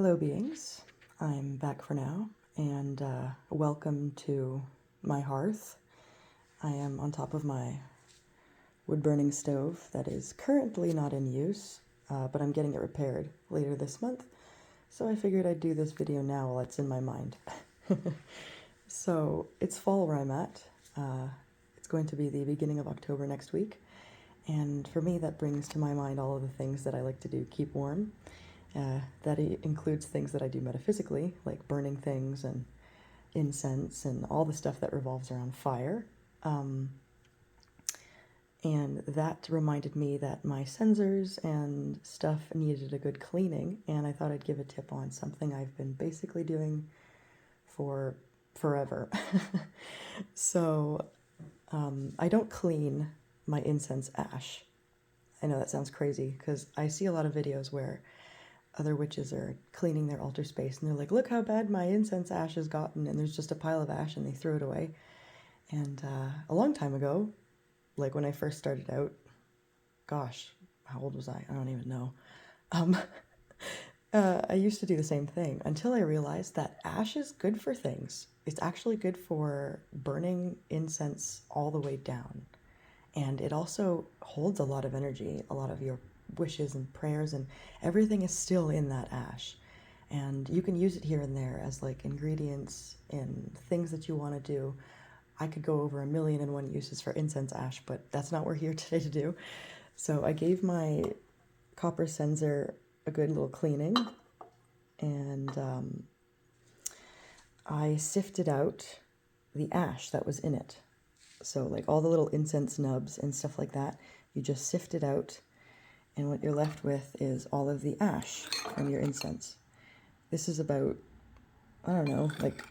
Hello beings, I'm back for now, and welcome to my hearth. I am on top of my wood-burning stove that is currently not in use, but I'm getting it repaired later this month, so I figured I'd do this video now while it's in my mind. So, it's fall where I'm at. It's going to be the beginning of October next week, and for me that brings to my mind all of the things that I like to do keep warm. That includes things that I do metaphysically, like burning things and incense and all the stuff that revolves around fire. And that reminded me that my censers and stuff needed a good cleaning, and I thought I'd give a tip on something I've been basically doing for forever. So, I don't clean my incense ash. I know that sounds crazy, because I see a lot of videos where other witches are cleaning their altar space and they're like, look how bad my incense ash has gotten, and there's just a pile of ash and they threw it away. And a long time ago, like when I first started out, gosh, how old was I? I don't even know. I used to do the same thing until I realized that ash is good for things. It's actually good for burning incense all the way down. And it also holds a lot of energy, a lot of your wishes and prayers, and everything is still in that ash. And you can use it here and there as like ingredients in things that you want to do. I could go over 1,000,001 uses for incense ash, but that's not what we're here today to do. So I gave my copper censer a good little cleaning, and I sifted out the ash that was in it. So like all the little incense nubs and stuff like that, you just sift it out, and what you're left with is all of the ash from your incense. This is about, I don't know, like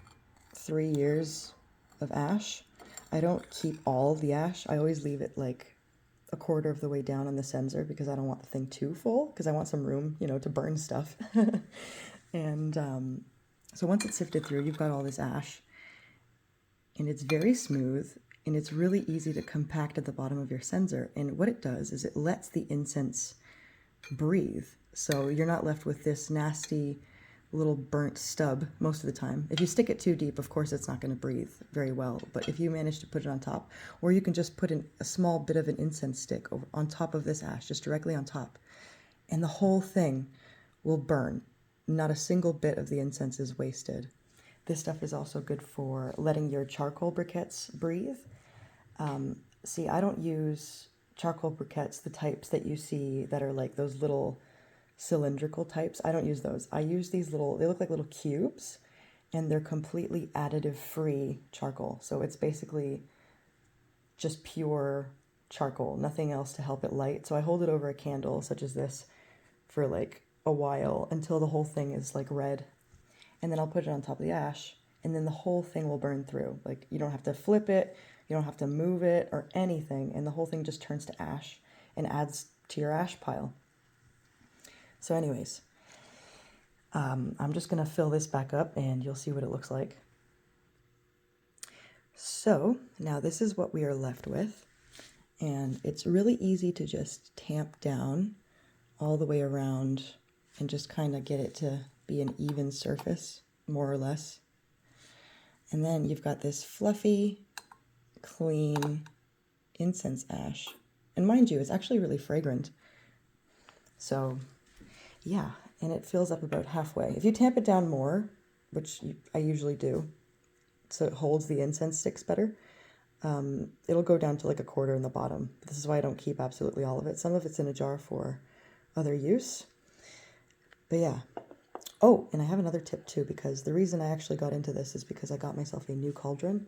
3 years of ash. I don't keep all the ash. I always leave it like a quarter of the way down on the censer because I don't want the thing too full, because I want some room, to burn stuff. And so once it's sifted through, you've got all this ash, and it's very smooth, and it's really easy to compact at the bottom of your censer. And what it does is it lets the incense breathe. So you're not left with this nasty little burnt stub most of the time. If you stick it too deep, of course, it's not going to breathe very well. But if you manage to put it on top, or you can just put a small bit of an incense stick on top of this ash, just directly on top, and the whole thing will burn. Not a single bit of the incense is wasted. This stuff is also good for letting your charcoal briquettes breathe. See, I don't use charcoal briquettes, the types that you see that are like those little cylindrical types. I don't use those. I use these they look like little cubes, and they're completely additive-free charcoal. So it's basically just pure charcoal, nothing else to help it light. So I hold it over a candle such as this for like a while until the whole thing is like red. And then I'll put it on top of the ash, and then the whole thing will burn through. Like, you don't have to flip it, you don't have to move it or anything, and the whole thing just turns to ash and adds to your ash pile. So anyways, I'm just going to fill this back up and you'll see what it looks like. So now this is what we are left with, and it's really easy to just tamp down all the way around and just kind of get it to be an even surface, more or less. And then you've got this fluffy, clean incense ash. And mind you, it's actually really fragrant. So yeah, and it fills up about halfway. If you tamp it down more, which I usually do, so it holds the incense sticks better, it'll go down to like a quarter in the bottom. This is why I don't keep absolutely all of it. Some of it's in a jar for other use. But yeah. Oh, and I have another tip too, because the reason I actually got into this is because I got myself a new cauldron.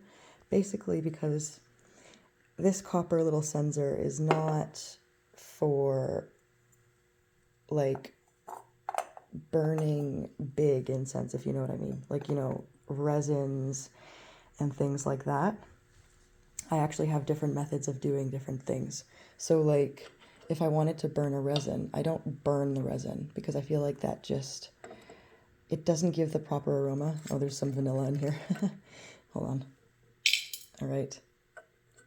Basically because this copper little censer is not for like burning big incense, if you know what I mean. Like, resins and things like that. I actually have different methods of doing different things. So like, if I wanted to burn a resin, I don't burn the resin because I feel like that just, it doesn't give the proper aroma. Oh, there's some vanilla in here. Hold on. All right.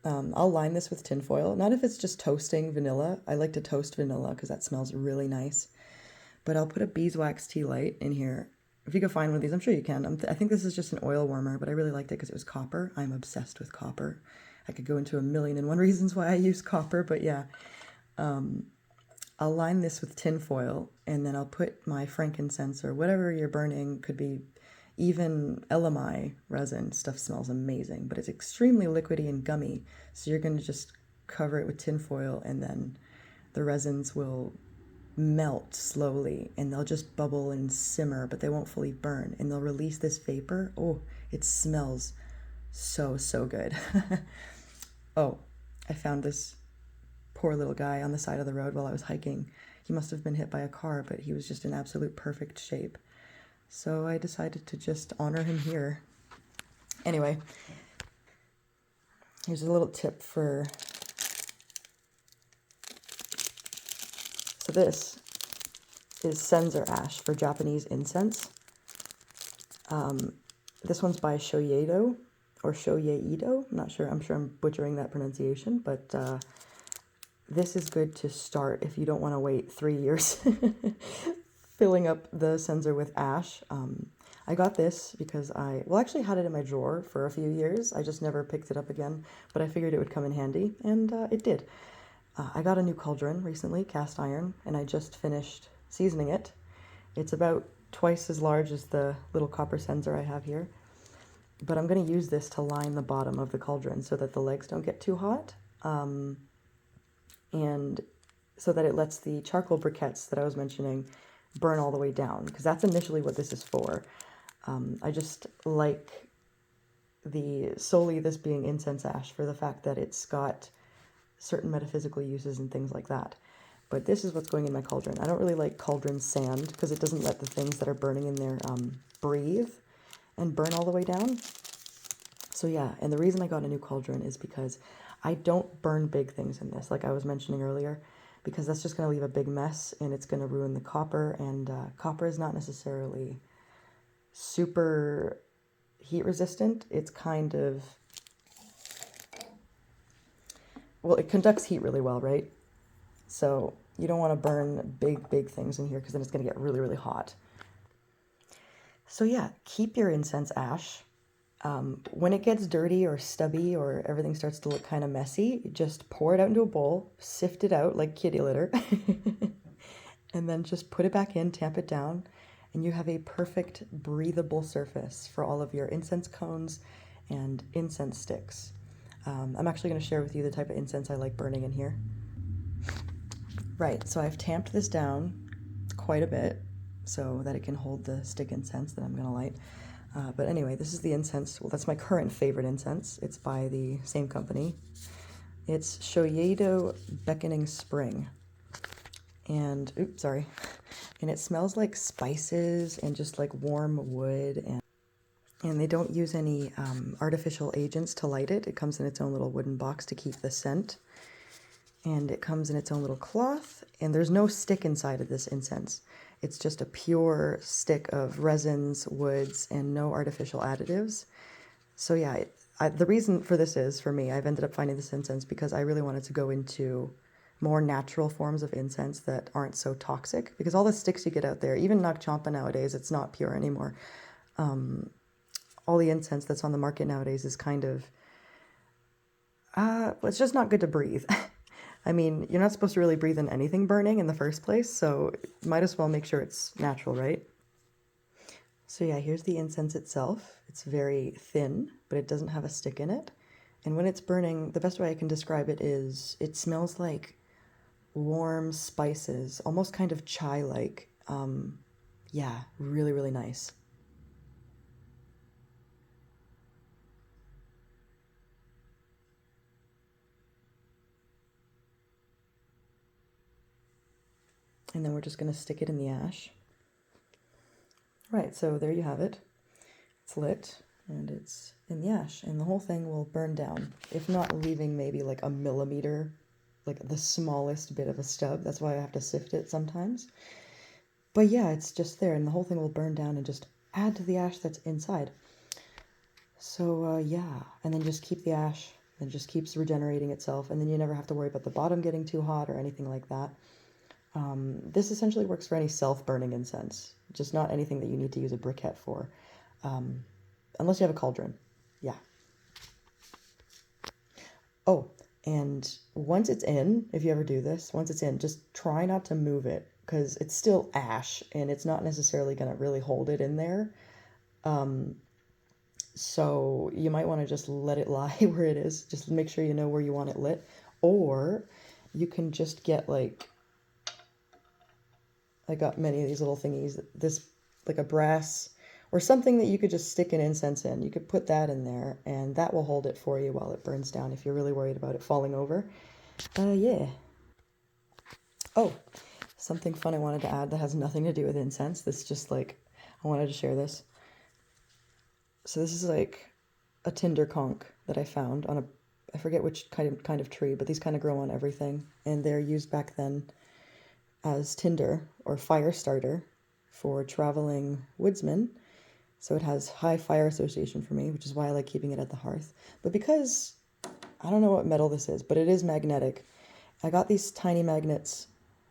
I'll line this with tinfoil. Not if it's just toasting vanilla. I like to toast vanilla because that smells really nice. But I'll put a beeswax tea light in here. If you can find one of these, I'm sure you can. I think this is just an oil warmer, but I really liked it because it was copper. I'm obsessed with copper. I could go into 1,000,001 reasons why I use copper, but yeah. I'll line this with tin foil, and then I'll put my frankincense or whatever you're burning. Could be even LMI resin. Stuff smells amazing, but it's extremely liquidy and gummy. So you're going to just cover it with tin foil, and then the resins will melt slowly, and they'll just bubble and simmer, but they won't fully burn, and they'll release this vapor. Oh, it smells so, so good. Oh, I found this poor little guy on the side of the road while I was hiking. He must have been hit by a car, but he was just in absolute perfect shape. So I decided to just honor him here. Anyway, here's a little tip for... So this is censer ash for Japanese incense. This one's by Shoyeido, or Shoyeido. I'm not sure. I'm sure I'm butchering that pronunciation, but this is good to start if you don't want to wait 3 years filling up the censer with ash. I got this because I actually had it in my drawer for a few years. I just never picked it up again, but I figured it would come in handy, and it did. I got a new cauldron recently, cast iron, and I just finished seasoning it. It's about twice as large as the little copper censer I have here. But I'm going to use this to line the bottom of the cauldron so that the legs don't get too hot. And so that it lets the charcoal briquettes that I was mentioning burn all the way down, because that's initially what this is for. I just like solely this being incense ash for the fact that it's got certain metaphysical uses and things like that. But this is what's going in my cauldron. I don't really like cauldron sand because it doesn't let the things that are burning in there breathe and burn all the way down. So yeah, and the reason I got a new cauldron is because I don't burn big things in this, like I was mentioning earlier, because that's just going to leave a big mess and it's going to ruin the copper, and copper is not necessarily super heat resistant. It's kind of... Well, it conducts heat really well, right? So you don't want to burn big things in here because then it's going to get really, really hot. So yeah, keep your incense ash. When it gets dirty or stubby or everything starts to look kind of messy, just pour it out into a bowl, sift it out like kitty litter, and then just put it back in, tamp it down, and you have a perfect breathable surface for all of your incense cones and incense sticks. I'm actually going to share with you the type of incense I like burning in here. Right, so I've tamped this down quite a bit so that it can hold the stick incense that I'm going to light. But anyway, this is the incense. Well, that's my current favorite incense. It's by the same company. It's Shoyeido Beckoning Spring. And, oops, sorry. And it smells like spices and just like warm wood, and they don't use any artificial agents to light it. It comes in its own little wooden box to keep the scent. And it comes in its own little cloth. And there's no stick inside of this incense. It's just a pure stick of resins, woods, and no artificial additives. So yeah, the reason for this is, for me, I've ended up finding this incense because I really wanted to go into more natural forms of incense that aren't so toxic. Because all the sticks you get out there, even Nag Champa nowadays, it's not pure anymore. All the incense that's on the market nowadays is kind of, it's just not good to breathe. I mean, you're not supposed to really breathe in anything burning in the first place, so might as well make sure it's natural, right? So yeah, here's the incense itself. It's very thin, but it doesn't have a stick in it. And when it's burning, the best way I can describe it is it smells like warm spices, almost kind of chai-like. Yeah, really, really nice. And then we're just going to stick it in the ash. Right, so there you have it. It's lit, and it's in the ash, and the whole thing will burn down, if not leaving maybe like a millimeter, like the smallest bit of a stub. That's why I have to sift it sometimes. But yeah, it's just there, and the whole thing will burn down and just add to the ash that's inside. So yeah, and then just keep the ash, and it just keeps regenerating itself, and then you never have to worry about the bottom getting too hot or anything like that. This essentially works for any self-burning incense, just not anything that you need to use a briquette for, unless you have a cauldron. Yeah. Oh, and once it's in, if you ever do this, once it's in, just try not to move it because it's still ash and it's not necessarily going to really hold it in there. So you might want to just let it lie where it is. Just make sure you know where you want it lit. Or you can just get like, I got many of these little thingies, this like a brass or something that you could just stick an incense in. You could put that in there and that will hold it for you while it burns down if you're really worried about it falling over. Yeah. Oh, something fun I wanted to add that has nothing to do with incense. This just like, I wanted to share this. So this is like a tinder conch that I found on a, I forget which kind of tree, but these kind of grow on everything. And they're used back then as tinder or fire starter for traveling woodsmen. So it has high fire association for me, which is why I like keeping it at the hearth. But because, I don't know what metal this is, but it is magnetic. I got these tiny magnets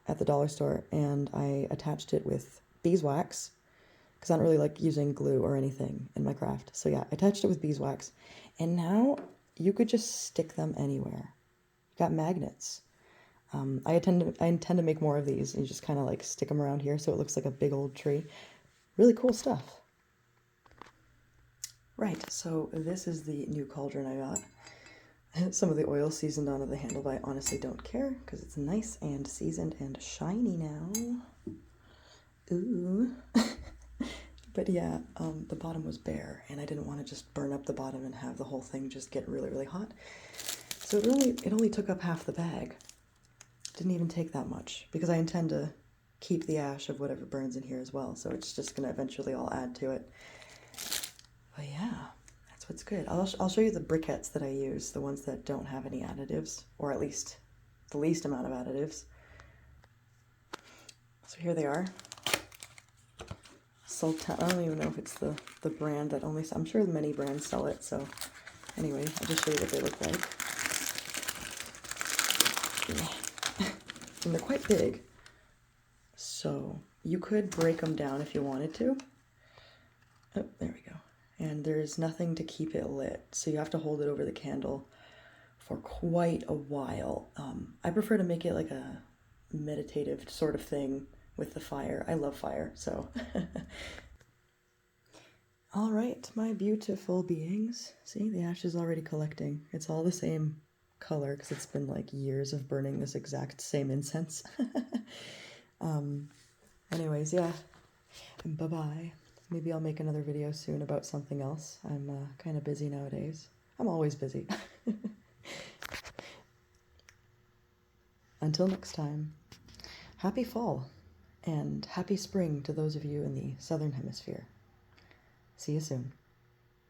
at the dollar store and I attached it with beeswax because I don't really like using glue or anything in my craft. So yeah, I attached it with beeswax and now you could just stick them anywhere. You got magnets. I intend to make more of these and you just kind of like stick them around here so it looks like a big old tree. Really cool stuff. Right, so this is the new cauldron I got. Some of the oil seasoned onto the handle, but I honestly don't care because it's nice and seasoned and shiny now. Ooh. But yeah, the bottom was bare and I didn't want to just burn up the bottom and have the whole thing just get really, really hot. So it only took up half the bag. Didn't even take that much because I intend to keep the ash of whatever burns in here as well. So it's just going to eventually all add to it. But yeah, that's what's good. I'll show you the briquettes that I use, the ones that don't have any additives, or at least the least amount of additives. So here they are. Sultan, I don't even know if it's the brand that only, I'm sure many brands sell it. So anyway, I'll just show you what they look like. Yeah. And they're quite big. So you could break them down if you wanted to. Oh, there we go. And there's nothing to keep it lit, so you have to hold it over the candle for quite a while. I prefer to make it like a meditative sort of thing with the fire. I love fire, so. All right, my beautiful beings. See, the ash is already collecting. It's all the same color because it's been like years of burning this exact same incense. Anyways, yeah, bye-bye. Maybe I'll make another video soon about something else. I'm kind of busy nowadays. I'm always busy. Until next time, happy fall and happy spring to those of you in the southern hemisphere. See you soon.